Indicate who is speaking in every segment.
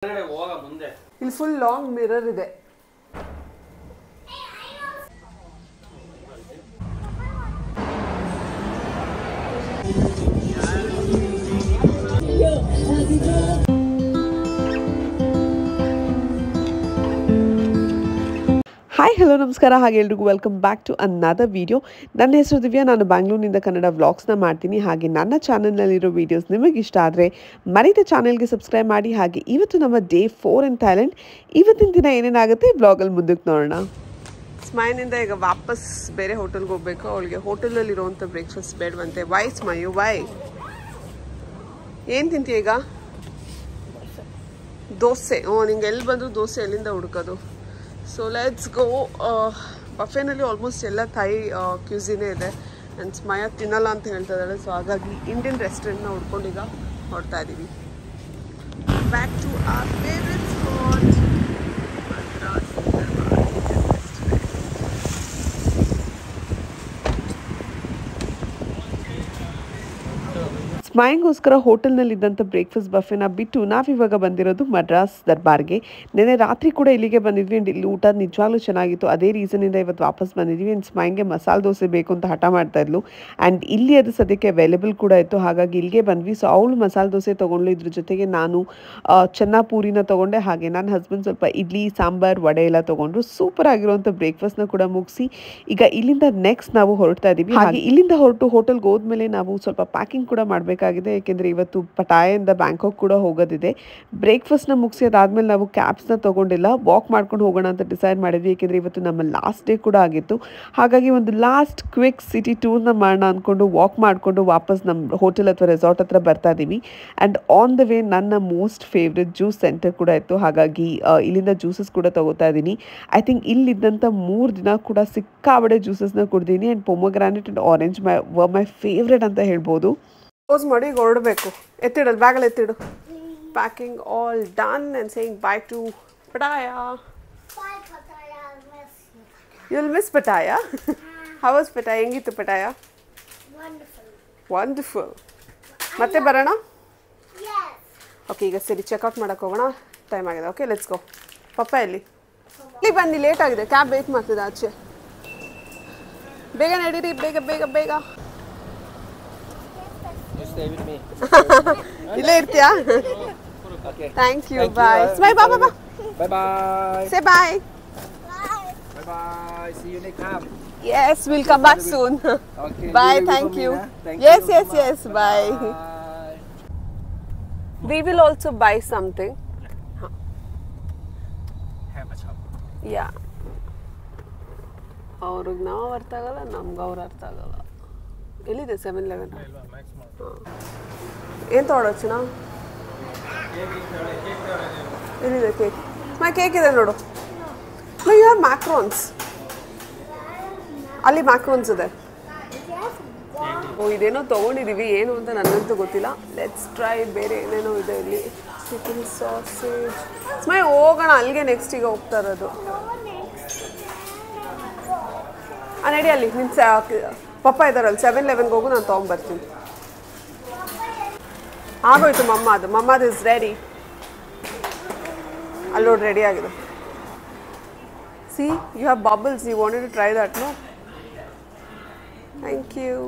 Speaker 1: ಇಲ್ಲಿ full long mirror ಇದೆ. Hi hello ನಮಸ್ಕಾರ. ಹಾಗೆ ಎಲ್ರಿಗೂ welcome back to another video. ನನ್ನ ಹೆಸರು ದಿವ್ಯಾ. ನಾನು ಬ್ಯಾಂಗ್ಳೂರಿನಿಂದ ಕನ್ನಡ ವ್ಲಾಗ್ಸ್ನ ಮಾಡ್ತೀನಿ. ಹಾಗೆ ನನ್ನ ಚಾನಲ್ನಲ್ಲಿರೋ ವೀಡಿಯೋಸ್ ನಿಮಗೆ ಇಷ್ಟ ಆದರೆ ಮರೀದೆ ಚಾನಲ್ಗೆ ಸಬ್ಸ್ಕ್ರೈಬ್ ಮಾಡಿ. ಹಾಗೆ ಇವತ್ತು ನಮ್ಮ ಡೇ 4 ಇನ್ ಥೈಲ್ಯಾಂಡ್. ಇವತ್ತಿನ ದಿನ ಏನೇನಾಗುತ್ತೆ ಬ್ಲಾಗಲ್ಲಿ ಮುಂದಕ್ಕೆ ನೋಡೋಣ. ಸ್ಮೈನಿಂದ ಈಗ ವಾಪಸ್ ಬೇರೆ ಹೋಟೆಲ್ಗೆ ಹೋಗ್ಬೇಕು. ಅವಳಿಗೆ ಹೋಟೆಲಲ್ಲಿರುವಂಥ ಬ್ರೇಕ್ಫಾಸ್ಟ್ ಬೇಡವಂತೆ. ವೈ ಸ್ಮೈಯು ವೈ? ಏನು ತಿಂತೀಯ ಈಗ? ದೋಸೆ. ನಿಂಗೆ ಎಲ್ಲಿ ಬಂದರೂ ದೋಸೆ ಎಲ್ಲಿಂದ ಹುಡುಕೋದು? So let's go. ಬಫೆನಲ್ಲಿ ಆಲ್ಮೋಸ್ಟ್ ಎಲ್ಲ ಥೈ ಕ್ಯೂಸಿನೇ ಇದೆ. ಆ್ಯಂಡ್ ಸ್ಮಯ ತಿನ್ನಲ್ಲ ಅಂತ ಹೇಳ್ತಾ ಇದ್ದಾಳೆ. ಸೊ ಹಾಗಾಗಿ ಇಂಡಿಯನ್ ರೆಸ್ಟೋರೆಂಟ್ನ ಹುಡ್ಕೊಂಡೀಗ ಹೊರಡ್ತಾ ಇದ್ದೀವಿ. Back to our favourite spot Madras Darbar Indian restaurant. ಸ್ಮೈಂಗೋಸ್ಕರ ಹೋಟೆಲ್ನಲ್ಲಿದ್ದಂಥ ಬ್ರೇಕ್ಫಾಸ್ಟ್ ಬಫೆನ ಬಿಟ್ಟು ನಾವಿವಾಗ ಬಂದಿರೋದು ಮದ್ರಾಸ್ ದರ್ಬಾರ್ಗೆ. ನೆನ್ನೆ ರಾತ್ರಿ ಕೂಡ ಇಲ್ಲಿಗೆ ಬಂದಿದ್ವಿ. ಆ್ಯಂಡ್ ಇಲ್ಲಿ ಊಟ ನಿಜವಾಗ್ಲೂ ಚೆನ್ನಾಗಿತ್ತು. ಅದೇ ರೀಸನಿಂದ ಇವತ್ತು ವಾಪಸ್ ಬಂದಿದ್ವಿ. ಆ್ಯಂಡ್ ಸ್ಮೈಂಗೆ ಮಸಾಲೆ ದೋಸೆ ಬೇಕು ಅಂತ ಹಠ ಮಾಡ್ತಾ ಇದ್ಲು. ಆ್ಯಂಡ್ ಇಲ್ಲಿ ಅದು ಸದ್ಯಕ್ಕೆ ಅವೈಲೇಬಲ್ ಕೂಡ ಇತ್ತು. ಹಾಗಾಗಿ ಇಲ್ಲಿಗೆ ಬಂದ್ವಿ. ಸೊ ಅವಳು ಮಸಾಲೆ ದೋಸೆ ತೊಗೊಂಡ್ಲು. ಇದ್ರ ಜೊತೆಗೆ ನಾನು ಚೆನ್ನ ಪೂರಿನ ತೊಗೊಂಡೆ. ಹಾಗೆ ನನ್ನ ಹಸ್ಬೆಂಡ್ ಸ್ವಲ್ಪ ಇಡ್ಲಿ ಸಾಂಬಾರ್ ವಡೆ ಎಲ್ಲ ತೊಗೊಂಡ್ರು. ಸೂಪರ್ ಆಗಿರುವಂಥ ಬ್ರೇಕ್ಫಾಸ್ಟ್ನ ಕೂಡ ಮುಗಿಸಿ ಈಗ ಇಲ್ಲಿಂದ ನೆಕ್ಸ್ಟ್ ನಾವು ಹೊರಡ್ತಾ ಇದ್ದೀವಿ. ಹಾಗೆ ಇಲ್ಲಿಂದ ಹೊರಟು ಹೋಟೆಲ್ಗೆ ಹೋದ್ಮೇಲೆ ನಾವು ಸ್ವಲ್ಪ ಪ್ಯಾಕಿಂಗ್ ಕೂಡ ಮಾಡಬೇಕಾಗಿದೆ. ಯಾಕೆಂದರೆ ಇವತ್ತು ಪಟಾಯಿಂದ ಬ್ಯಾಂಕಾಕ್ ಕೂಡ ಹೋಗೋದಿದೆ. ಬ್ರೇಕ್ಫಾಸ್ಟ್ನ ಮುಗಿಸಿ ಅದಾದ್ಮೇಲೆ ನಾವು ಕ್ಯಾಬ್ಸ್ನ ತೊಗೊಂಡಿಲ್ಲ. ವಾಕ್ ಮಾಡ್ಕೊಂಡು ಹೋಗೋಣ ಅಂತ ಡಿಸೈಡ್ ಮಾಡಿದ್ವಿ. ಯಾಕೆಂದರೆ ಇವತ್ತು ನಮ್ಮ ಲಾಸ್ಟ್ ಡೇ ಕೂಡ ಆಗಿತ್ತು. ಹಾಗಾಗಿ ಒಂದು ಲಾಸ್ಟ್ ಕ್ವಿಕ್ ಸಿಟಿ ಟೂರ್ನ ಮಾಡೋಣ ಅಂದ್ಕೊಂಡು ವಾಕ್ ಮಾಡಿಕೊಂಡು ವಾಪಸ್ ನಮ್ಮ ಹೋಟೆಲ್ ಅಥವಾ ರೆಸಾರ್ಟ್ ಹತ್ರ ಬರ್ತಾ ಇದ್ದೀವಿ. ಆ್ಯಂಡ್ ಆನ್ ದ ವೇ ನನ್ನ ಮೋಸ್ಟ್ ಫೇವ್ರೆಟ್ ಜ್ಯೂಸ್ ಸೆಂಟರ್ ಕೂಡ ಇತ್ತು. ಹಾಗಾಗಿ ಇಲ್ಲಿಂದ ಜ್ಯೂಸಸ್ ಕೂಡ ತಗೋತಾ ಇದ್ದೀನಿ. ಐ ಥಿಂಕ್ ಇಲ್ಲಿದ್ದಂಥ 3 ದಿನ ಕೂಡ ಸಿಕ್ಕಾಬಡೆ ಜ್ಯೂಸಸ್ನ ಕುಡ್ದೀನಿ. And pomegranate and orange my favourite ಅಂತ ಹೇಳ್ಬೋದು. ಕ್ಲೋಸ್ ಮಾಡಿ ಈಗ ಹೊರಡಬೇಕು. ಎತ್ತಿಡಲ್ ಬ್ಯಾಗಲ್ಲಿ ಎತ್ತಿಡು. Packing all done and saying bye to Pattaya. You will miss Pattaya. How was Pattaya? ಹೆಂಗಿತ್ತು ಪಟಾಯ? ವಂಡರ್ಫುಲ್. ಮತ್ತೆ ಬರೋಣ. ಓಕೆ ಈಗ ಸರಿ ಚೆಕ್ಔಟ್ ಮಾಡೋಕ್ಕೆ ಹೋಗೋಣ. ಟೈಮ್ ಆಗಿದೆ. Okay let's go. ಪಪ್ಪ ಎಲ್ಲಿ? ಇಲ್ಲಿ ಬನ್ನಿ, ಲೇಟ್ ಆಗಿದೆ. ಕ್ಯಾಬ್ ವೇಟ್ ಮಾಡ್ತಿದ್ದೆ ಆಚೆ. ಬೇಗ ನಡೀರಿ, ಬೇಗ ಬೇಗ ಬೇಗ. ಇಲ್ಲೇ ಇರ್ತೀಯಾ? Thank you. ಬಾಯ್. ಸ್ಮೈ ಬಾ ಬಾ ಬಾ.
Speaker 2: Bye bye.
Speaker 1: Say bye.
Speaker 2: Bye bye. See you next time.
Speaker 1: Yes, we'll come back soon.
Speaker 2: Okay.
Speaker 1: Bye.
Speaker 2: You
Speaker 1: Thank
Speaker 2: for
Speaker 1: you.
Speaker 2: me, huh? Thank
Speaker 1: Yes,
Speaker 2: you.
Speaker 1: yes, yes. Bye.
Speaker 2: Bye.
Speaker 1: We will also buy something.
Speaker 2: Have a shop.
Speaker 1: Yeah. ಅವ್ರಿಗೆ ನಾವು ಅರ್ಥ ಆಗಲ್ಲ, ನಮ್ಗೆ ಅವ್ರು ಅರ್ಥ ಆಗಲ್ಲ. ಎಲ್ಲಿದೆ 7-Eleven? ಏನು ತೊಗೊಳೋ ಚಿನ್ನ? ಎಲ್ಲಿದೆ ಕೇಕ್? ಕೇಕ್ ಇದೆ ನೋಡು. You have macarons. ಅಲ್ಲಿ ಮ್ಯಾಕ್ರೋನ್ಸ್ ಇದೆ. ಇದೇನೋ ತೊಗೊಂಡಿದ್ದೀವಿ, ಏನು ಅಂತ ನನಗಂತೂ ಗೊತ್ತಿಲ್ಲ. Let's try. ಬೇರೆ ಏನೇನೋ ಇದೆ ಇಲ್ಲಿ. Chicken sausage. ಸ್ಮೈ ಹೋಗೋಣ ಅಲ್ಲಿಗೆ. ನೆಕ್ಸ್ಟ್ ಈಗ ಹೋಗ್ತಾ ಇರೋದು. ನಡಿ ಅಲ್ಲಿ ನಿನ್ನ ಪಪ್ಪ ಇದ್ದಾರಲ್ಲ 7-Elevenಗೆ ಹೋಗು. ನಾನು ತೊಗೊಂಬರ್ತೀನಿ. ಆಗೋಯ್ತು ಮಮ್ಮದು ಇಸ್ ರೆಡಿ. ಅಲ್ಲಿ ನೋಡಿ ರೆಡಿ ಆಗಿದೆ. See you have bubbles. You wanted to try that, no? Thank you.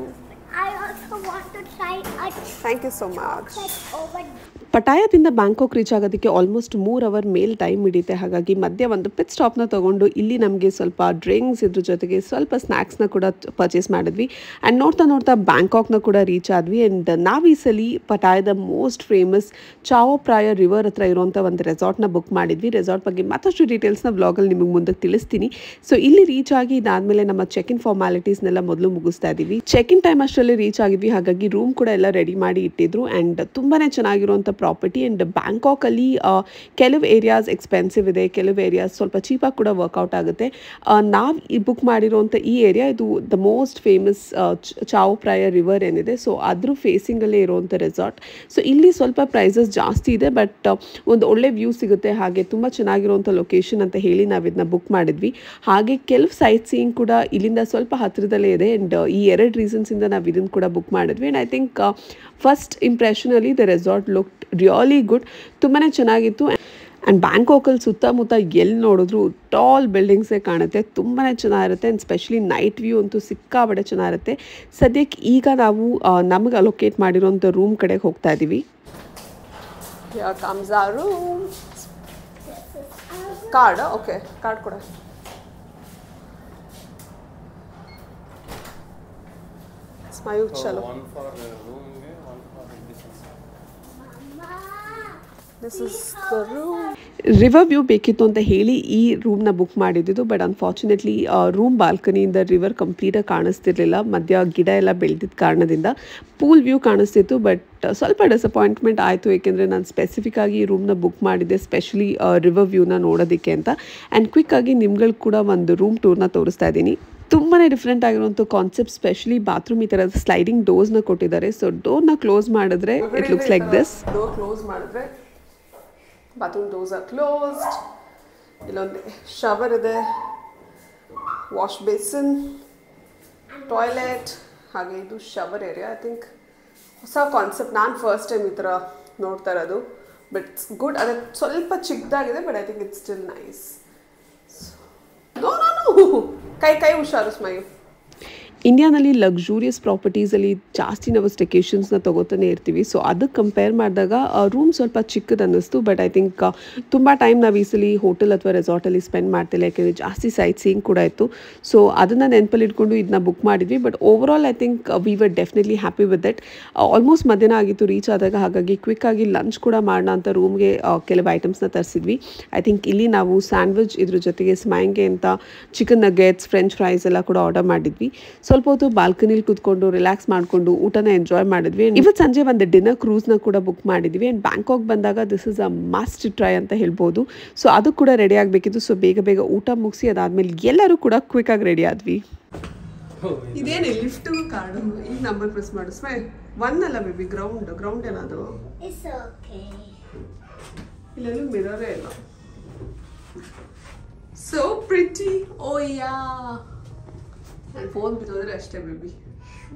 Speaker 3: I also want to try a
Speaker 1: thank you so much.
Speaker 3: over.
Speaker 1: ಪಟಾಯದಿಂದ ಬ್ಯಾಂಕಾಕ್ ರೀಚ್ ಆಗೋದಕ್ಕೆ ಆಲ್ಮೋಸ್ಟ್ 3 ಅವರ್ ಮೇಲೆ ಟೈಮ್ ಹಿಡಿಯುತ್ತೆ. ಹಾಗಾಗಿ ಮಧ್ಯ ಒಂದು ಪಿಟ್ ಸ್ಟಾಪ್ನ ತೊಗೊಂಡು ಇಲ್ಲಿ ನಮಗೆ ಸ್ವಲ್ಪ ಡ್ರಿಂಕ್ಸ್ ಇದ್ರ ಜೊತೆಗೆ ಸ್ವಲ್ಪ ಸ್ನ್ಯಾಕ್ಸ್ನ ಕೂಡ ಪರ್ಚೇಸ್ ಮಾಡಿದ್ವಿ. ಆ್ಯಂಡ್ ನೋಡ್ತಾ ನೋಡ್ತಾ ಬ್ಯಾಂಕಾಕ್ನ ಕೂಡ ರೀಚ್ ಆದ್ವಿ. ಆ್ಯಂಡ್ ನಾವು ಈ ಸಲ ಪಟಾಯದ ಮೋಸ್ಟ್ ಫೇಮಸ್ ಚಾವೋ ಪ್ರಾಯ ರಿವರ್ ಹತ್ರ ಇರುವಂಥ ಒಂದು ರೆಸಾರ್ಟ್ನ ಬುಕ್ ಮಾಡಿದ್ವಿ. ರೆಸಾರ್ಟ್ ಬಗ್ಗೆ ಮತ್ತಷ್ಟು ಡೀಟೇಲ್ಸ್ನ ಬ್ಲಾಗಲ್ಲಿ ನಿಮಗೆ ಮುಂದಕ್ಕೆ ತಿಳಿಸ್ತೀನಿ. ಸೊ ಇಲ್ಲಿ ರೀಚ್ ಆಗಿ ಇದಾದಮೇಲೆ ನಮ್ಮ ಚೆಕ್ ಇನ್ ಫಾರ್ಮಾಲಿಟೀಸ್ನೆಲ್ಲ ಮೊದಲು ಮುಗಿಸ್ತಾ ಇದ್ದೀವಿ. ಚೆಕ್ ಇನ್ ಟೈಮ್ ಅಷ್ಟರಲ್ಲಿ ರೀಚ್ ಆಗಿದ್ವಿ. ಹಾಗಾಗಿ ರೂಮ್ ಕೂಡ ಎಲ್ಲ ರೆಡಿ ಮಾಡಿ ಇಟ್ಟಿದ್ರು. ಆ್ಯಂಡ್ ತುಂಬಾ ಚೆನ್ನಾಗಿರುವಂಥ ಪ್ರಾಪರ್ಟಿ. ಆ್ಯಂಡ್ ಬ್ಯಾಂಕಾಕಲ್ಲಿ ಕೆಲವು ಏರಿಯಾಸ್ ಎಕ್ಸ್ಪೆನ್ಸಿವ್ ಇದೆ, ಕೆಲವು ಏರಿಯಾಸ್ ಸ್ವಲ್ಪ ಚೀಪಾಗಿ ಕೂಡ ವರ್ಕೌಟ್ ಆಗುತ್ತೆ. ನಾವು ಈ ಬುಕ್ ಮಾಡಿರೋಂಥ ಈ ಏರಿಯಾ ಇದು ದ ಮೋಸ್ಟ್ ಫೇಮಸ್ ಚಾವೋ ಪ್ರಾಯ ರಿವರ್ ಏನಿದೆ. ಸೊ ಅದ್ರ ಫೇಸಿಂಗಲ್ಲೇ ಇರುವಂಥ ರೆಸಾರ್ಟ್. ಸೊ ಇಲ್ಲಿ ಸ್ವಲ್ಪ ಪ್ರೈಸಸ್ ಜಾಸ್ತಿ ಇದೆ, ಬಟ್ ಒಂದು ಒಳ್ಳೆ ವ್ಯೂ ಸಿಗುತ್ತೆ. ಹಾಗೆ ತುಂಬ ಚೆನ್ನಾಗಿರುವಂಥ ಲೊಕೇಶನ್ ಅಂತ ಹೇಳಿ ನಾವು ಇದನ್ನ ಬುಕ್ ಮಾಡಿದ್ವಿ. ಹಾಗೆ ಕೆಲವು ಸೈಟ್ ಸೀಯಿಂಗ್ ಕೂಡ ಇಲ್ಲಿಂದ ಸ್ವಲ್ಪ ಹತ್ತಿರದಲ್ಲೇ ಇದೆ. ಆ್ಯಂಡ್ ಈ 2 ರೀಸನ್ಸಿಂದ ನಾವು ಇದನ್ನು ಕೂಡ ಬುಕ್ ಮಾಡಿದ್ವಿ. ಆ್ಯಂಡ್ ಐ ಥಿಂಕ್ ಫಸ್ಟ್ ಇಂಪ್ರೆಷನಲ್ಲಿ the resort look really good. ತುಂಬಾ ಚೆನ್ನಾಗಿತ್ತು. ಆ್ಯಂಡ್ ಬ್ಯಾಂಕಾಕಲ್ಲಿ ಸುತ್ತಮುತ್ತ ಎಲ್ಲಿ ನೋಡಿದ್ರು ಟಾಲ್ ಬಿಲ್ಡಿಂಗ್ಸೇ ಕಾಣುತ್ತೆ, ತುಂಬಾ ಚೆನ್ನಾಗಿರುತ್ತೆ. ಆ್ಯಂಡ್ ಸ್ಪೆಷಲಿ ನೈಟ್ ವ್ಯೂ ಅಂತೂ ಸಿಕ್ಕಾಬಡೆ ಚೆನ್ನಾಗಿರುತ್ತೆ. ಸದ್ಯಕ್ಕೆ ಈಗ ನಾವು ನಮಗೆ ಅಲೋಕೇಟ್ ಮಾಡಿರೋಂಥ ರೂಮ್ ಕಡೆಗೆ ಹೋಗ್ತಾ ಇದ್ದೀವಿ. ಕಾರ್ಡ್ ಓಕೆ, ಕಾರ್ಡ್ ಕೊಡ. ಸ್ಮೈಲ್ ಚಲೋ. ರಿವರ್ ವ್ಯೂ ಬೇಕಿತ್ತು ಅಂತ ಹೇಳಿ ಈ ರೂಮ್ನ ಬುಕ್ ಮಾಡಿದ್ದು. ಬಟ್ ಅನ್ಫಾರ್ಚುನೇಟ್ಲಿ ರೂಮ್ ಬಾಲ್ಕನಿಯಿಂದ ರಿವರ್ ಕಂಪ್ಲೀಟಾಗಿ ಕಾಣಿಸ್ತಿರ್ಲಿಲ್ಲ, ಮಧ್ಯ ಗಿಡ ಎಲ್ಲ ಬೆಳೆದಿದ್ದ ಕಾರಣದಿಂದ. ಪೂಲ್ ವ್ಯೂ ಕಾಣಿಸ್ತಿತ್ತು, ಬಟ್ ಸ್ವಲ್ಪ ಡಿಸಪಾಯಿಂಟ್ಮೆಂಟ್ ಆಯಿತು, ಏಕೆಂದರೆ ನಾನು ಸ್ಪೆಸಿಫಿಕ್ಕಾಗಿ ಈ ರೂಮ್ನ ಬುಕ್ ಮಾಡಿದ್ದೆ ಸ್ಪೆಷಲಿ ರಿವರ್ ವ್ಯೂನ ನೋಡೋದಕ್ಕೆ ಅಂತ. ಆ್ಯಂಡ್ ಕ್ವಿಕ್ಕಾಗಿ ನಿಮ್ಗಳು ಕೂಡ ಒಂದು ರೂಮ್ ಟೂರ್ನ ತೋರಿಸ್ತಾ ಇದ್ದೀನಿ. ತುಂಬಾ ಡಿಫ್ರೆಂಟ್ ಆಗಿರುವಂಥ ಕಾನ್ಸೆಪ್ಟ್, ಸ್ಪೆಷಲಿ ಬಾತ್ರೂಮ್ ಈ ಥರದ ಸ್ಲೈಡಿಂಗ್ ಡೋರ್ಸ್ನ ಕೊಟ್ಟಿದ್ದಾರೆ. ಸೊ ಡೋರ್ನ ಕ್ಲೋಸ್ ಮಾಡಿದ್ರೆ it looks like this. Door close ಮಾಡಿದ್ರೆ ಬಾತ್ರೂಮ್ ಡೋರ್ಸ್ ಆರ್ ಕ್ಲೋಸ್ಡ್. ಇಲ್ಲೊಂದು ಶವರ್ ಇದೆ, ವಾಶ್ ಬೇಸಿನ್, ಟಾಯ್ಲೆಟ್, ಹಾಗೆ ಇದು ಶವರ್ ಏರಿಯಾ. ಐ ಥಿಂಕ್ ಹೊಸ ಕಾನ್ಸೆಪ್ಟ್, ನಾನು ಫಸ್ಟ್ ಟೈಮ್ ಈ ಥರ ನೋಡ್ತಾ ಇರೋದು. But it's good. ಅದೇ ಸ್ವಲ್ಪ ಚಿಕ್ಕದಾಗಿದೆ, but I think it's still nice. No ಕೈ ಹುಷಾರು ಸ್ಮೈಲ್. ಇಂಡಿಯಾನಲ್ಲಿ ಲಕ್ಸುರಿಯಸ್ ಪ್ರಾಪರ್ಟೀಸಲ್ಲಿ ಜಾಸ್ತಿ ನಾವು ಸ್ಟೆಕೇಷನ್ಸ್ನ ತೊಗೋತಾನೆ ಇರ್ತೀವಿ. ಸೊ ಅದಕ್ಕೆ ಕಂಪೇರ್ ಮಾಡಿದಾಗ ರೂಮ್ ಸ್ವಲ್ಪ ಚಿಕ್ಕದು ಅನ್ನಿಸ್ತು. ಬಟ್ ಐ ಥಿಂಕ್ ತುಂಬ ಟೈಮ್ ನಾವು ಈ ಸಲ ಹೋಟೆಲ್ ಅಥವಾ ರೆಸಾರ್ಟಲ್ಲಿ ಸ್ಪೆಂಡ್ ಮಾಡ್ತಿಲ್ಲ, ಯಾಕೆಂದರೆ ಜಾಸ್ತಿ ಸೈಟ್ ಸೀಯಿಂಗ್ ಕೂಡ ಇತ್ತು. ಸೊ ಅದನ್ನು ನೆನಪಲ್ಲಿ ಇಟ್ಕೊಂಡು ಇದನ್ನ ಬುಕ್ ಮಾಡಿದ್ವಿ. But over all I think we were definitely happy with that. Almost ಮಧ್ಯಾಹ್ನ ಆಗಿತ್ತು ರೀಚ್ ಆದಾಗ, ಹಾಗಾಗಿ ಕ್ವಿಕ್ಕಾಗಿ ಲಂಚ್ ಕೂಡ ಮಾಡೋಣ ಅಂತ ರೂಮ್ಗೆ ಕೆಲವು ಐಟಮ್ಸ್ನ ತರಿಸಿದ್ವಿ. ಐ ಥಿಂಕ್ ಇಲ್ಲಿ ನಾವು ಸ್ಯಾಂಡ್ವಿಚ್, ಇದ್ರ ಜೊತೆಗೆ ಸ್ಮೈಂಗೆ ಅಂತ ಚಿಕನ್ ನಗೆಟ್ಸ್, ಫ್ರೆಂಚ್ ಫ್ರೈಸ್ ಎಲ್ಲ ಕೂಡ ಆರ್ಡರ್ ಮಾಡಿದ್ವಿ. ಸ್ವಲ್ಪ ಹೊತ್ತು ಬಾಲ್ಕನಿಲಿ ಕೂತ್ಕೊಂಡು ರಿಲ್ಯಾಕ್ಸ್ ಮಾಡಿಕೊಂಡು ಊಟನ ಎಂಜಾಯ್ ಮಾಡಿದ್ವಿ. ಇವತ್ತು ಸಂಜೆ ಒಂದು ಡಿನ್ನರ್ ಕ್ರೂಸ್ನ ಕೂಡ ಬುಕ್ ಮಾಡಿದ್ವಿ. ಆ್ಯಂಡ್ ಬ್ಯಾಂಕಾಕ್ ಬಂದಾಗ this is a must try ಅಂತ ಹೇಳ್ಬೋದು. ಸೊ ಅದು ಕೂಡ ರೆಡಿ ಆಗಬೇಕಿತ್ತು. ಸೊ ಬೇಗ ಊಟ ಮುಗಿಸಿ ಅದಾದಮೇಲೆ ಎಲ್ಲರೂ ಕೂಡ ಕ್ವಿಕ್ಕಾಗಿ ರೆಡಿ ಆದ್ವಿ. ಇದೇನೇ ಲಿಫ್ಟ್ ಕಾರ್ಡು, ಈಗ ನಂಬರ್ ಪ್ರೆಸ್ ಮಾಡು. ಸ್ಮೈ 1 ಅಲ್ಲ ಬೇಬಿ, ಗ್ರೌಂಡ್ ಏನಾದರೂ ಇಲ್ಲೆಲ್ಲೂ ಮಿರರೇ ಇಲ್ಲ. So pretty. Oh yeah, phone ಬಿದ್ದೋದ್ರೆ ಅಷ್ಟೇ ಬೇಬಿ.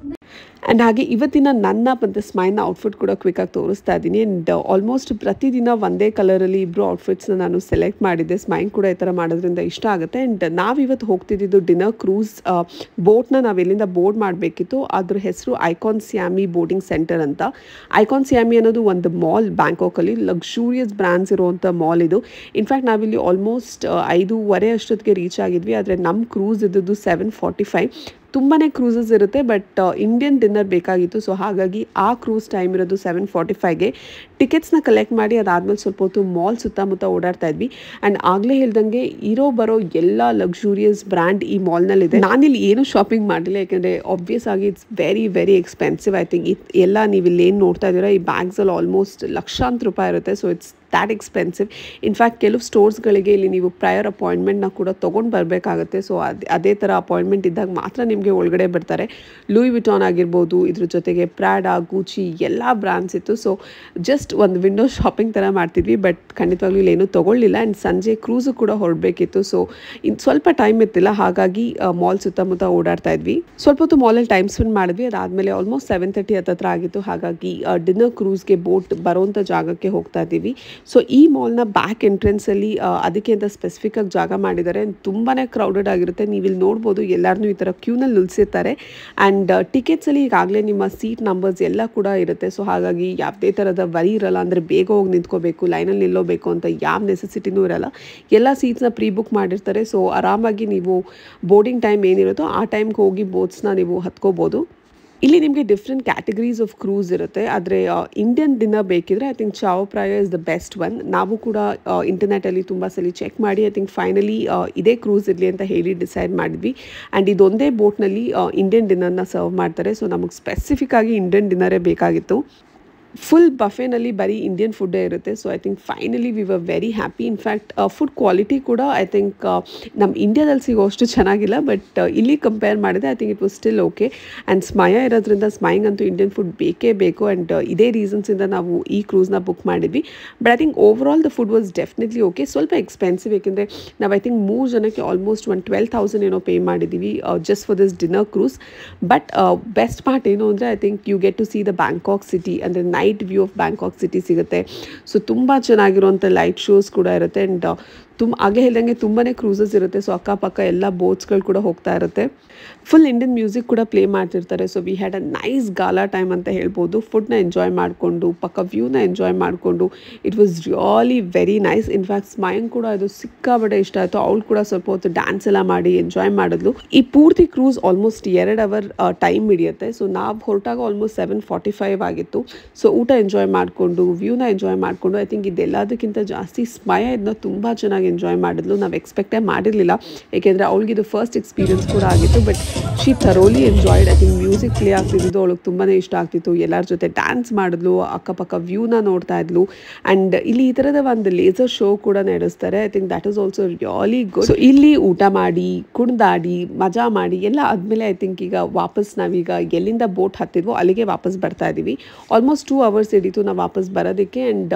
Speaker 1: ಆ್ಯಂಡ್ ಹಾಗೆ ಇವತ್ತಿನ ನನ್ನ ಮತ್ತು ಸ್ಮೈಲ್ನ ಔಟ್ಫಿಟ್ ಕೂಡ ಕ್ವಿಕ್ಕಾಗಿ ತೋರಿಸ್ತಾ ಇದ್ದೀನಿ. ಆ್ಯಂಡ್ ಆಲ್ಮೋಸ್ಟ್ ಪ್ರತಿದಿನ ಒಂದೇ ಕಲರಲ್ಲಿ ಇಬ್ಬರು ಔಟ್ಫಿಟ್ಸ್ನ ನಾನು ಸೆಲೆಕ್ಟ್ ಮಾಡಿದ್ದೆ. ಸ್ಮೈಲ್ ಕೂಡ ಈ ಥರ ಮಾಡೋದ್ರಿಂದ ಇಷ್ಟ ಆಗುತ್ತೆ. ಆ್ಯಂಡ್ ನಾವಿವತ್ತು ಹೋಗ್ತಿದ್ದು ಡಿನ್ನರ್ ಕ್ರೂಸ್ ಬೋಟ್ನ ನಾವು ಎಲ್ಲಿಂದ ಬೋರ್ಡ್ ಮಾಡಬೇಕಿತ್ತು. ಅದ್ರ ಹೆಸರು ಐಕಾನ್ ಸಿಯಾಮಿ ಬೋರ್ಡಿಂಗ್ ಸೆಂಟರ್ ಅಂತ. ಐಕಾನ್ ಸಿಯಾಮಿ ಅನ್ನೋದು ಒಂದು ಮಾಲ್ ಬ್ಯಾಂಕಾಕಲ್ಲಿ, ಲಕ್ಸುರಿಯಸ್ ಬ್ರ್ಯಾಂಡ್ಸ್ ಇರುವಂಥ ಮಾಲ್ ಇದು. ಇನ್ಫ್ಯಾಕ್ಟ್ ನಾವಿಲ್ಲಿ ಆಲ್ಮೋಸ್ಟ್ 5:30 ಅಷ್ಟೊತ್ತಿಗೆ ರೀಚ್ ಆಗಿದ್ವಿ. ಆದರೆ ನಮ್ಮ ಕ್ರೂಸ್ ಇದ್ದದ್ದು 7:45. ತುಂಬಾ ಕ್ರೂಸಸ್ ಇರುತ್ತೆ, ಬಟ್ ಇಂಡಿಯನ್ ಡಿನ್ನರ್ ಬೇಕಾಗಿತ್ತು. ಸೊ ಹಾಗಾಗಿ ಆ ಕ್ರೂಸ್ ಟೈಮ್ ಇರೋದು 7:45ಗೆ. ಟಿಕೆಟ್ಸ್ನ ಕಲೆಕ್ಟ್ ಮಾಡಿ ಅದಾದಮೇಲೆ ಸ್ವಲ್ಪ ಹೊತ್ತು ಮಾಲ್ ಸುತ್ತಮುತ್ತ ಓಡಾಡ್ತಾ ಇದ್ವಿ. ಆ್ಯಂಡ್ ಆಗಲೇ ಹೇಳ್ದಂಗೆ ಬರೋ ಎಲ್ಲ ಲಕ್ಸುರಿಯಸ್ ಬ್ರ್ಯಾಂಡ್ ಈ ಮಾಲ್ನಲ್ಲಿದೆ. ನಾನಿಲ್ಲಿ ಏನೂ ಶಾಪಿಂಗ್ ಮಾಡಿಲ್ಲ, ಯಾಕೆಂದರೆ ಆಬ್ವಿಯಸ್ ಆಗಿ it's very very expensive. I think ಎಲ್ಲ ನೀವು ಇಲ್ಲಿ ಏನು ನೋಡ್ತಾ ಇದ್ದೀರಾ, ಈ ಬ್ಯಾಗ್ಸಲ್ಲಿ ಆಲ್ಮೋಸ್ಟ್ ಲಕ್ಷಾಂತರ ರೂಪಾಯಿ ಇರುತ್ತೆ. So it's that expensive. In fact ಕೆಲವು ಸ್ಟೋರ್ಸ್ಗಳಿಗೆ ಇಲ್ಲಿ ನೀವು ಪ್ರಯರ್ ಅಪಾಯಿಂಟ್ಮೆಂಟ್ನ ಕೂಡ ತೊಗೊಂಡು ಬರಬೇಕಾಗುತ್ತೆ. ಸೊ ಅದೇ ಥರ ಅಪಾಯಿಂಟ್ಮೆಂಟ್ ಇದ್ದಾಗ ಮಾತ್ರ ನಿಮಗೆ ಒಳಗಡೆ ಬರ್ತಾರೆ. ಲೂಯಿ ವಿಟಾನ್ ಆಗಿರ್ಬೋದು, ಇದ್ರ ಜೊತೆಗೆ ಪ್ರಾಡಾ, ಗೂಚಿ ಎಲ್ಲ ಬ್ರ್ಯಾಂಡ್ಸ್ ಇತ್ತು. ಸೊ ಜಸ್ಟ್ ಒಂದು ವಿಂಡೋ ಶಾಪಿಂಗ್ ಥರ ಮಾಡ್ತಿದ್ವಿ, ಬಟ್ ಖಂಡಿತವಾಗ್ಲೂ ಇಲ್ಲಿ ಏನೂ ತೊಗೊಳ್ಳಿಲ್ಲ. ಆ್ಯಂಡ್ ಸಂಜೆ ಕ್ರೂಸು ಕೂಡ ಹೊರಡಬೇಕಿತ್ತು. ಸೊ ಇನ್ನು ಸ್ವಲ್ಪ ಟೈಮ್ ಇರ್ತಿಲ್ಲ, ಹಾಗಾಗಿ ಮಾಲ್ ಸುತ್ತಮುತ್ತ ಓಡಾಡ್ತಾ ಇದ್ವಿ. ಸ್ವಲ್ಪ ಹೊತ್ತು ಮಾಲಲ್ಲಿ ಟೈಮ್ ಸ್ಪೆಂಡ್ ಮಾಡಿದ್ವಿ. ಅದಾದಮೇಲೆ ಆಲ್ಮೋಸ್ಟ್ 7:30 ಹತ್ತಿರ ಆಗಿತ್ತು. ಹಾಗಾಗಿ ಡಿನ್ನರ್ ಕ್ರೂಸ್ಗೆ ಬೋಟ್ ಬರೋವಂಥ ಜಾಗಕ್ಕೆ ಹೋಗ್ತಾ ಇದ್ದೀವಿ. ಸೊ ಈ ಮಾಲ್ನ ಬ್ಯಾಕ್ ಎಂಟ್ರೆನ್ಸಲ್ಲಿ ಅದಕ್ಕೆ ಅಂತ ಸ್ಪೆಸಿಫಿಕ್ಕಾಗಿ ಜಾಗ ಮಾಡಿದ್ದಾರೆ. ತುಂಬಾ ಕ್ರೌಡೆಡ್ ಆಗಿರುತ್ತೆ. ನೀವು ಇಲ್ಲಿ ನೋಡ್ಬೋದು, ಎಲ್ಲರನ್ನೂ ಈ ಥರ ಕ್ಯೂನಲ್ಲಿ ನಿಲ್ಲಿಸಿರ್ತಾರೆ. ಆ್ಯಂಡ್ ಟಿಕೆಟ್ಸಲ್ಲಿ ಈಗಾಗಲೇ ನಿಮ್ಮ ಸೀಟ್ ನಂಬರ್ಸ್ ಎಲ್ಲ ಕೂಡ ಇರುತ್ತೆ. ಸೊ ಹಾಗಾಗಿ ಯಾವುದೇ ಥರದ ವರಿ ಇರಲ್ಲ, ಅಂದರೆ ಬೇಗ ಹೋಗಿ ನಿಂತ್ಕೋಬೇಕು, ಲೈನಲ್ಲಿ ನಿಲ್ಲೋಬೇಕು ಅಂತ ಯಾವ ನೆಸೆಸಿಟಿನೂ ಇರಲ್ಲ. ಎಲ್ಲ ಸೀಟ್ಸ್ನ ಪ್ರೀ ಬುಕ್ ಮಾಡಿರ್ತಾರೆ. ಸೊ ಆರಾಮಾಗಿ ನೀವು ಬೋರ್ಡಿಂಗ್ ಟೈಮ್ ಏನಿರುತ್ತೋ ಆ ಟೈಮ್ಗೆ ಹೋಗಿ ಬೋಟ್ಸ್ನ ನೀವು ಹತ್ಕೋಬೋದು. ಇಲ್ಲಿ ನಿಮಗೆ ಡಿಫ್ರೆಂಟ್ ಕ್ಯಾಟಗರೀಸ್ ಆಫ್ ಕ್ರೂಸ್ ಇರುತ್ತೆ. ಆದರೆ ಇಂಡಿಯನ್ ಡಿನ್ನರ್ ಬೇಕಿದ್ರೆ ಐ ಥಿಂಕ್ ಚಾವ್ ಪ್ರಾಯ ಇಸ್ ದ ಬೆಸ್ಟ್ ಒನ್. ನಾವು ಕೂಡ ಇಂಟರ್ನೆಟಲ್ಲಿ ತುಂಬ ಸಲ ಚೆಕ್ ಮಾಡಿ ಐ ಥಿಂಕ್ ಫೈನಲಿ ಇದೇ ಕ್ರೂಸ್ ಇರಲಿ ಅಂತ ಹೇಳಿ ಡಿಸೈಡ್ ಮಾಡಿದ್ವಿ. ಆ್ಯಂಡ್ ಇದೊಂದೇ ಬೋಟ್ನಲ್ಲಿ ಇಂಡಿಯನ್ ಡಿನ್ನರ್ನ ಸರ್ವ್ ಮಾಡ್ತಾರೆ. ಸೊ ನಮಗೆ ಸ್ಪೆಸಿಫಿಕ್ಕಾಗಿ ಇಂಡಿಯನ್ ಡಿನ್ನರೇ ಬೇಕಾಗಿತ್ತು. ಫುಲ್ ಬಫೆನಲ್ಲಿ ಬರೀ ಇಂಡಿಯನ್ ಫುಡ್ಡೇ ಇರುತ್ತೆ. So I think finally we were very happy. In fact food quality ಕೂಡ ಐ ಥಿಂಕ್ ನಮ್ಮ ಇಂಡಿಯಾದಲ್ಲಿ ಸಿಗೋಷ್ಟು ಚೆನ್ನಾಗಿಲ್ಲ, ಬಟ್ ಇಲ್ಲಿ ಕಂಪೇರ್ ಮಾಡಿದೆ I think it was still okay. And Smaya ಇರೋದ್ರಿಂದ ಸ್ಮೈಂಗಂತೂ ಇಂಡಿಯನ್ ಫುಡ್ ಬೇಕೇ ಬೇಕು. ಆ್ಯಂಡ್ ಇದೇ ರೀಸನ್ಸಿಂದ ನಾವು ಈ ಕ್ರೂಸ್ನ ಬುಕ್ ಮಾಡಿದ್ವಿ. But I think over all the food was definitely okay. ಸ್ವಲ್ಪ ಎಕ್ಸ್ಪೆನ್ಸಿವ್, ಏಕೆಂದರೆ ನಾವು ಐ ಥಿಂಕ್ 3 ಜನಕ್ಕೆ ಆಲ್ಮೋಸ್ಟ್ 12,000 ಏನೋ ಪೇ ಮಾಡಿದ್ದೀವಿ just for this dinner cruise. But best part ಏನು ಅಂದರೆ I think you get to see the Bangkok city. ಅಂದರೆ night view of Bangkok city ಸಿಗುತ್ತೆ. ಸೊ ತುಂಬ ಚೆನ್ನಾಗಿರುವಂಥ ಲೈಟ್ ಶೋಸ್ ಕೂಡ ಇರುತ್ತೆ. ಆ್ಯಂಡ್ ಆಗಲೇ ಹೇಳ್ದಂಗೆ ತುಂಬಾ ಕ್ರೂಸಸ್ ಇರುತ್ತೆ. ಸೊ ಅಕ್ಕಪಕ್ಕ ಎಲ್ಲ ಬೋಟ್ಸ್ಗಳು ಕೂಡ ಹೋಗ್ತಾ ಇರುತ್ತೆ. ಫುಲ್ ಇಂಡಿಯನ್ ಮ್ಯೂಸಿಕ್ ಕೂಡ ಪ್ಲೇ ಮಾಡ್ತಿರ್ತಾರೆ. So we had a nice gala time ಅಂತ ಹೇಳ್ಬೋದು. ಫುಡ್ನ ಎಂಜಾಯ್ ಮಾಡಿಕೊಂಡು ಪಕ್ಕ ವ್ಯೂನ ಎಂಜಾಯ್ ಮಾಡಿಕೊಂಡು it was really very nice. In fact ಸ್ಮಯಂಗ್ ಕೂಡ ಇದು ಸಿಕ್ಕಾಬಡೆ ಇಷ್ಟ ಆಯಿತು. ಅವಳು ಕೂಡ ಸ್ವಲ್ಪ ಹೊತ್ತು ಡ್ಯಾನ್ಸ್ ಎಲ್ಲ ಮಾಡಿ ಎಂಜಾಯ್ ಮಾಡಿದ್ಲು. ಈ ಪೂರ್ತಿ ಕ್ರೂಸ್ ಆಲ್ಮೋಸ್ಟ್ 2 ಅವರ್ ಟೈಮ್ ಹಿಡಿಯುತ್ತೆ. ಸೊ ನಾವು ಹೊರಟಾಗ ಆಲ್ಮೋಸ್ಟ್ 7:45 ಆಗಿತ್ತು. ಸೊ ಊಟ ಎಂಜಾಯ್ ಮಾಡಿಕೊಂಡು ವ್ಯೂನ ಎಂಜಾಯ್ ಮಾಡಿಕೊಂಡು ಐ ಥಿಂಕ್ ಇದೆಲ್ಲದಕ್ಕಿಂತ ಜಾಸ್ತಿ ಸ್ಮಯ ಇದನ್ನ ತುಂಬ ಚೆನ್ನಾಗಿ ಎಂಜಾಯ್ ಮಾಡಿದ್ಲು. ನಾವು ಎಕ್ಸ್ಪೆಕ್ಟೇ ಮಾಡಿರಲಿಲ್ಲ, ಏಕೆಂದರೆ ಅವಳಿಗೆ ಇದು ಫಸ್ಟ್ ಎಕ್ಸ್ಪೀರಿಯನ್ಸ್ ಕೂಡ ಆಗಿತ್ತು. But she thoroughly enjoyed. I think music play ಆಗ್ತಿದ್ದು ಅವಳಿಗೆ ತುಂಬಾ ಇಷ್ಟ ಆಗ್ತಿತ್ತು. ಎಲ್ಲರ ಜೊತೆ ಡ್ಯಾನ್ಸ್ ಮಾಡಿದ್ಲು, ಅಕ್ಕಪಕ್ಕ ವ್ಯೂನ ನೋಡ್ತಾ ಇದ್ಲು. ಆ್ಯಂಡ್ ಇಲ್ಲಿ ಈ ಥರದ ಒಂದು ಲೇಸರ್ ಶೋ ಕೂಡ ನಡೆಸ್ತಾರೆ. I think that is also really good. So ಇಲ್ಲಿ ಊಟ ಮಾಡಿ ಕುಣಿದಾಡಿ ಮಜಾ ಮಾಡಿ ಎಲ್ಲ ಆದಮೇಲೆ ಐ ಥಿಂಕ್ ಈಗ ವಾಪಸ್ ನಾವೀಗ ಎಲ್ಲಿಂದ ಬೋಟ್ ಹತ್ತಿದ್ವೋ ಅಲ್ಲಿಗೆ ವಾಪಸ್ ಬರ್ತಾ ಇದ್ದೀವಿ. ಆಲ್ಮೋಸ್ಟ್ 2 ಅವರ್ಸ್ ಹಿಡಿತು ನಾವು ವಾಪಸ್ ಬರೋದಕ್ಕೆ. ಆ್ಯಂಡ್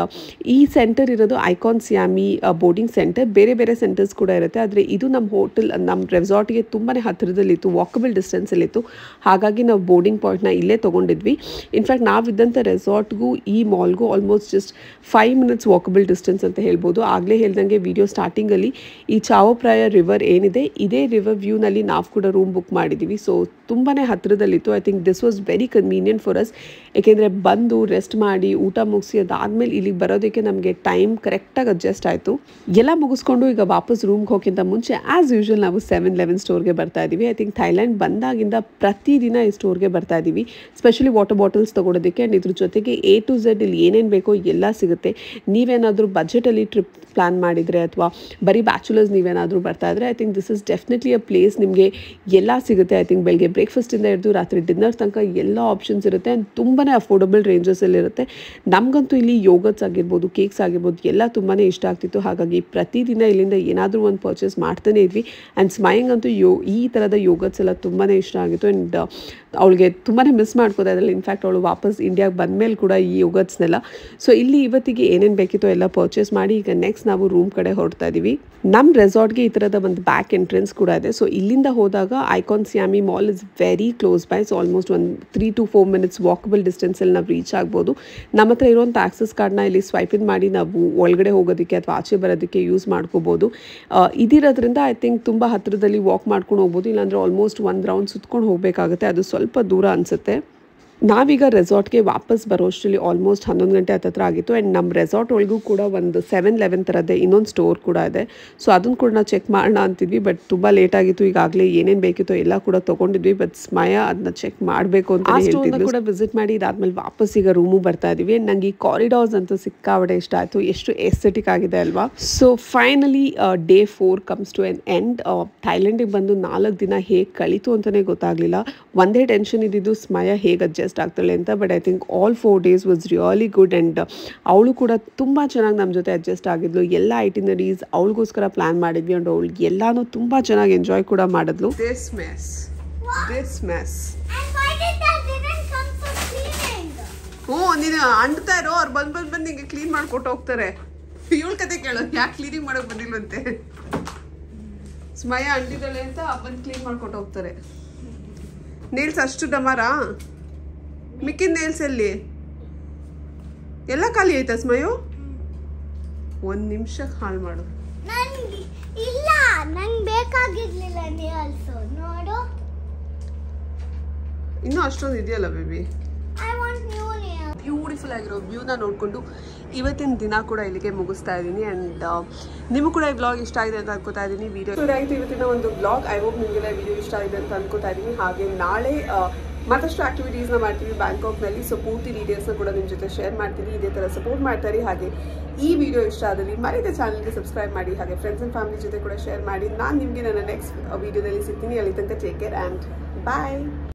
Speaker 1: ಈ ಸೆಂಟರ್ ಇರೋದು ಐಕಾನ್ ಸಿಯಾಮಿ ಬೋರ್ಡಿಂಗ್ ಸೆಂಟರ್. ಬೇರೆ ಬೇರೆ ಸೆಂಟರ್ಸ್ ಕೂಡ ಇರುತ್ತೆ. ಆದರೆ ಇದು ನಮ್ಮ ಹೋಟೆಲ್ ನಮ್ಮ ರೆಸಾರ್ಟ್ಗೆ ತುಂಬಾ ಹತ್ತಿರದಲ್ಲಿತ್ತು, ವಾಕಬಲ್ ಡಿಸ್ಟೆನ್ಸಲ್ಲಿತ್ತು. ಹಾಗಾಗಿ ನಾವು ಬೋರ್ಡಿಂಗ್ ಪಾಯಿಂಟ್ನ ಇಲ್ಲೇ ತೊಗೊಂಡಿದ್ವಿ. ಇನ್ಫ್ಯಾಕ್ಟ್ ನಾವಿದ್ದಂಥ ರೆಸಾರ್ಟ್ಗೂ ಈ ಮಾಲ್ಗೂ almost just 5 minutes walkable distance ಅಂತ ಹೇಳ್ಬೋದು. ಆಗಲೇ ಹೇಳ್ದಂಗೆ ವಿಡಿಯೋ ಸ್ಟಾರ್ಟಿಂಗಲ್ಲಿ ಈ ಚಾವೋಪ್ರಾಯ ರಿವರ್ ಏನಿದೆ ಇದೇ ರಿವರ್ ವ್ಯೂನಲ್ಲಿ ನಾವು ಕೂಡ ರೂಮ್ ಬುಕ್ ಮಾಡಿದ್ದೀವಿ. ಸೊ ತುಂಬಾ ಹತ್ತಿರದಲ್ಲಿತ್ತು. I think this was very convenient for us. ಏಕೆಂದರೆ ಬಂದು ರೆಸ್ಟ್ ಮಾಡಿ ಊಟ ಮುಗಿಸಿ ಅದಾದಮೇಲೆ ಇಲ್ಲಿಗೆ ಬರೋದಕ್ಕೆ ನಮಗೆ ಟೈಮ್ ಕರೆಕ್ಟಾಗಿ ಅಡ್ಜಸ್ಟ್ ಆಯಿತು. ಎಲ್ಲ ಮುಗಿಸ್ಕೊಂಡು ಈಗ ವಾಪಸ್ ರೂಮ್ಗೆ ಹೋಗೋಕ್ಕಿಂತ ಮುಂಚೆ ಆ್ಯಸ್ ಯೂಶ್ವಲ್ ನಾವು 7-Eleven ಸ್ಟೋರ್ಗೆ ಬರ್ತಾ ಇದ್ದೀವಿ. ಐ ಥಿಂಕ್ ಥೈಲ್ಯಾಂಡ್ ಬಂದಾಗಿಂದ ಪ್ರತಿದಿನ ಈ ಸ್ಟೋರ್ಗೆ ಬರ್ತಾ ಇದ್ದೀವಿ, ಸ್ಪೆಷಲಿ ವಾಟರ್ ಬಾಟಲ್ಸ್ ತೊಗೊಳೋದಕ್ಕೆ. ಆ್ಯಂಡ್ ಇದ್ರ ಜೊತೆಗೆ A to Z ಇಲ್ಲಿ ಏನೇನು ಬೇಕೋ ಎಲ್ಲ ಸಿಗುತ್ತೆ. ನೀವೇನಾದರೂ ಬಜೆಟಲ್ಲಿ ಟ್ರಿಪ್ ಪ್ಲ್ಯಾನ್ ಮಾಡಿದರೆ ಅಥವಾ ಬರೀ ಬ್ಯಾಚುಲರ್ಸ್ ನೀವೇನಾದರೂ ಬರ್ತಾ ಇದ್ದರೆ I think this is definitely a place. ನಿಮಗೆ ಎಲ್ಲ ಸಿಗುತ್ತೆ. ಐ ಥಿಂಕ್ ಬೆಳಗ್ಗೆ ಬ್ರೇಕ್ಫಾಸ್ಟಿಂದ ಹಿಡಿದು ರಾತ್ರಿ ಡಿನ್ನರ್ ತನಕ ಎಲ್ಲ ಆಪ್ಷನ್ಸ್ ಇರುತ್ತೆ. ಆ್ಯಂಡ್ ತುಂಬಾ ಅಫೋರ್ಡಬಲ್ ರೇಂಜಸಲ್ಲಿರುತ್ತೆ. ನಮಗಂತೂ ಇಲ್ಲಿ ಯೋಗರ್ಟ್ಸ್ ಆಗಿರ್ಬೋದು, ಕೇಕ್ಸ್ ಆಗಿರ್ಬೋದು ಎಲ್ಲ ತುಂಬಾ ಇಷ್ಟ ಆಗ್ತಿತ್ತು. ಹಾಗಾಗಿ ಪ್ರತಿದಿನ ಇಲ್ಲಿಂದ ಏನಾದರೂ ಒಂದು ಪರ್ಚೇಸ್ ಮಾಡ್ತಾನೆ ಇದ್ವಿ. ಆ್ಯಂಡ್ ಸ್ಮಯಂಗಂತೂ ಈ ಥರದ ಯೋಗರ್ಟ್ಸ್ ಎಲ್ಲ ತುಂಬಾ ಇಷ್ಟ ಆಗಿತ್ತು. ಆ್ಯಂಡ್ ಅವಳಿಗೆ ತುಂಬಾ ಮಿಸ್ ಮಾಡ್ಕೋತಾ ಇದ್ರಲ್ಲಿ. ಇನ್ಫ್ಯಾಕ್ಟ್ ಅವಳು ವಾಪಸ್ ಇಂಡಿಯಾಗೆ ಬಂದಮೇಲೆ ಕೂಡ ಈ ಯೋಗರ್ಟ್ಸ್ನೆಲ್ಲ. ಸೊ ಇಲ್ಲಿ ಇವತ್ತಿಗೆ ಏನೇನು ಬೇಕಿತ್ತೋ ಎಲ್ಲ ಪರ್ಚೇಸ್ ಮಾಡಿ ಈಗ ನೆಕ್ಸ್ಟ್ ನಾವು ರೂಮ್ ಕಡೆ ಹೊರಡ್ತಾ ಇದ್ದೀವಿ. ನಮ್ಮ ರೆಸಾರ್ಟ್ಗೆ ಈ ಥರದ ಒಂದು ಬ್ಯಾಕ್ ಎಂಟ್ರೆನ್ಸ್ ಕೂಡ ಇದೆ. ಸೊ ಇಲ್ಲಿಂದ ಹೋದಾಗ Icon Siam mall is very close by. So almost ಒಂದು 3 to 4 ಮಿನಿಟ್ಸ್ ವಾಕಬಲ್ ಡಿಸ್ಟೆನ್ಸಲ್ಲಿ ನಾವು ರೀಚ್ ಆಗ್ಬೋದು. ನಮ್ಮ ಹತ್ರ ಇರುವಂಥ ಆಕ್ಸೆಸ್ ಕಾರ್ಡ್ನ ಇಲ್ಲಿ ಸ್ವೈಪ್ ಇನ್ ಮಾಡಿ ನಾವು ಒಳಗಡೆ ಹೋಗೋದಕ್ಕೆ ಅಥವಾ ಆಚೆ ಬರೋದಕ್ಕೆ ಯೂಸ್ ಮಾಡ್ಕೋಬೋದು. ಇದಿರೋದ್ರಿಂದ ಐ ಥಿಂಕ್ ತುಂಬ ಹತ್ತಿರದಲ್ಲಿ ವಾಕ್ ಮಾಡ್ಕೊಂಡು ಹೋಗ್ಬೋದು. ಇಲ್ಲಾಂದರೆ ಆಲ್ಮೋಸ್ಟ್ 1 ರೌಂಡ್ ಸುತ್ಕೊಂಡು ಹೋಗಬೇಕಾಗುತ್ತೆ. ಅದು ಸ್ವಲ್ಪ ದೂರ ಅನಿಸುತ್ತೆ. ನಾವೀಗ ರೆಸಾರ್ಟ್ಗೆ ವಾಪಸ್ ಬರೋಷ್ಟರಲ್ಲಿ ಆಲ್ಮೋಸ್ಟ್ 11 ಗಂಟೆ ಹತ್ತಿರ ಆಗಿತ್ತು. ಆ್ಯಂಡ್ ನಮ್ಮ ರೆಸಾರ್ಟ್ ಒಳಗೂ ಕೂಡ ಒಂದು 7-Eleven ಥರದ್ದೇ ಇನ್ನೊಂದು ಸ್ಟೋರ್ ಕೂಡ ಇದೆ. ಸೊ ಅದನ್ನು ಕೂಡ ನಾವು ಚೆಕ್ ಮಾಡೋಣ ಅಂತಿದ್ವಿ. ಬಟ್ ತುಂಬ ಲೇಟ್ ಆಗಿತ್ತು. ಈಗಾಗಲೇ ಏನೇನು ಬೇಕಿತ್ತೋ ಎಲ್ಲ ಕೂಡ ತೊಗೊಂಡಿದ್ವಿ. ಬಟ್ ಸ್ಮಯ ಅದನ್ನ ಚೆಕ್ ಮಾಡಬೇಕು ಅಂತ ಹೇಳ್ತಿದ್ವಿ. ಕೂಡ ವಿಸಿಟ್ ಮಾಡಿ ಇದಾದ್ಮೇಲೆ ವಾಪಸ್ ಈಗ ರೂಮು ಬರ್ತಾ ಇದ್ದೀವಿ. ನನಗೆ ಈ ಕಾರಿಡಾರ್ಸ್ ಅಂತೂ ಸಿಕ್ಕಾಬಡೆ ಇಷ್ಟ ಆಯಿತು. ಎಷ್ಟು ಎಸ್ಥೆಟಿಕ್ ಆಗಿದೆ ಅಲ್ವಾ. So finally day 4 comes to an end. ಥೈಲ್ಯಾಂಡಿಗೆ ಬಂದು 4 ದಿನ ಹೇಗೆ ಕಳೀತು ಅಂತಲೇ ಗೊತ್ತಾಗಲಿಲ್ಲ. ಒಂದೇ ಟೆನ್ಷನ್ ಇದ್ದಿದ್ದು ಸ್ಮಯ ಹೇಗೆ ಅಡ್ಜಸ್ಟ್ ಆಗ್ತಾಳೆ ಅಂತ. But I think all 4 days was really good. And ಅವಳು ಕೂಡ ತುಂಬ ಚೆನ್ನಾಗಿ ನಮ್ಮ ಜೊತೆ ಅಡ್ಜಸ್ಟ್ ಆಗಿದ್ಲು. ಎಲ್ಲ ಐಟಿನರೀಸ್ ಅವಳಿಗೋಸ್ಕರ ಪ್ಲ್ಯಾನ್ ಮಾಡಿದ್ವಿ. ಆ್ಯಂಡ್ ಅವಳಿಗೆ ಎಲ್ಲನೂ ತುಂಬ ಚೆನ್ನಾಗಿ ಎಂಜಾಯ್ ಕೂಡ ಮಾಡಿದ್ಲು. This mess.
Speaker 3: And why did that didn't come for cleaning?
Speaker 1: ನೀನು ಅಂಡ್ತಾ ಇರೋ ಅವ್ರು ಬಂದು ನಿಂಗೆ ಕ್ಲೀನ್ ಮಾಡಿಕೊಟ್ಟು ಹೋಗ್ತಾರೆ. ಇವಳ ಕತೆ ಕೇಳೋ, ಯಾಕೆ ಕ್ಲೀನಿಂಗ್ ಮಾಡೋಕೆ ಬಂದಿಲ್ವಂತೆ. ಸ್ಮಯ ಅಂಟಿದ್ದಾಳೆ ಅಂತ ಬಂದು ಕ್ಲೀನ್ ಮಾಡ್ಕೊಟ್ಟು ಹೋಗ್ತಾರೆ. ನೇಲ್ಸ್ ಅಷ್ಟು ಡಮಾರಾ? ಮಿಕ್ಕಿದ ನೇಲ್ಸ್ ಎಲ್ಲಿ? ಎಲ್ಲ ಖಾಲಿ ಆಯ್ತಾ ಸ್ಮಯು? 1 ನಿಮಿಷಕ್ಕೆ ಹಾಳು ಮಾಡು.
Speaker 3: ಇಲ್ಲ, ನಂಗೆ ಬೇಕಾಗಿರ್ಲಿಲ್ಲ ನೇಲ್ಸ್. ನೋಡು,
Speaker 1: ಇನ್ನೂ ಅಷ್ಟೊಂದು ಇದೆಯಲ್ಲ baby.
Speaker 3: I want new nails.
Speaker 1: Beautiful ಆಗಿರೋ ವ್ಯೂನ ನೋಡಿಕೊಂಡು ಇವತ್ತಿನ ದಿನ ಕೂಡ ಇಲ್ಲಿಗೆ ಮುಗಿಸ್ತಾ ಇದ್ದೀನಿ. ಆ್ಯಂಡ್ ನಿಮಗೂ ಕೂಡ ಈ ವ್ಲಾಗ್ ಇಷ್ಟ ಆಗಿದೆ ಅಂತ ಅನ್ಕೋತಾ ಇದ್ದೀನಿ. ವಿಡಿಯೋ ಆಯಿತು ಇವತ್ತಿನ ಒಂದು ವ್ಲಾಗ್. ಐ ಹೋಪ್ ನಿಮಗೆಲ್ಲ ವಿಡಿಯೋ ಇಷ್ಟ ಆಗಿದೆ ಅಂತ ಅನ್ಕೋತಾ ಇದ್ದೀನಿ. ಹಾಗೆ ನಾಳೆ ಮತ್ತಷ್ಟು ಆಕ್ಟಿವಿಟೀಸ್ನ ಮಾಡ್ತೀವಿ ಬ್ಯಾಂಕಾಕ್ನಲ್ಲಿ. ಸೊ ಪೂರ್ತಿ ಡೀಟೇಲ್ಸ್ನ ಕೂಡ ನಿಮ್ಮ ಜೊತೆ ಶೇರ್ ಮಾಡ್ತೀನಿ. ಇದೇ ಥರ ಸಪೋರ್ಟ್ ಮಾಡ್ತಾರೆ. ಹಾಗೆ ಈ ವಿಡಿಯೋ ಇಷ್ಟ ಆದಲ್ಲಿ ಮರಿದೇ ಚಾನಲ್ಗೆ ಸಬ್ಸ್ಕ್ರೈಬ್ ಮಾಡಿ. ಹಾಗೆ ಫ್ರೆಂಡ್ಸ್ ಆ್ಯಂಡ್ ಫ್ಯಾಮಿಲಿ ಜೊತೆ ಕೂಡ ಶೇರ್ ಮಾಡಿ. ನಾನು ನಿಮಗೆ ನನ್ನ ನೆಕ್ಸ್ಟ್ ವಿಡಿಯೋದಲ್ಲಿ ಸಿಗ್ತೀನಿ. ಅಲ್ಲಿ ತನಕ ಟೇಕ್ ಕೇರ್ ಆ್ಯಂಡ್ ಬಾಯ್.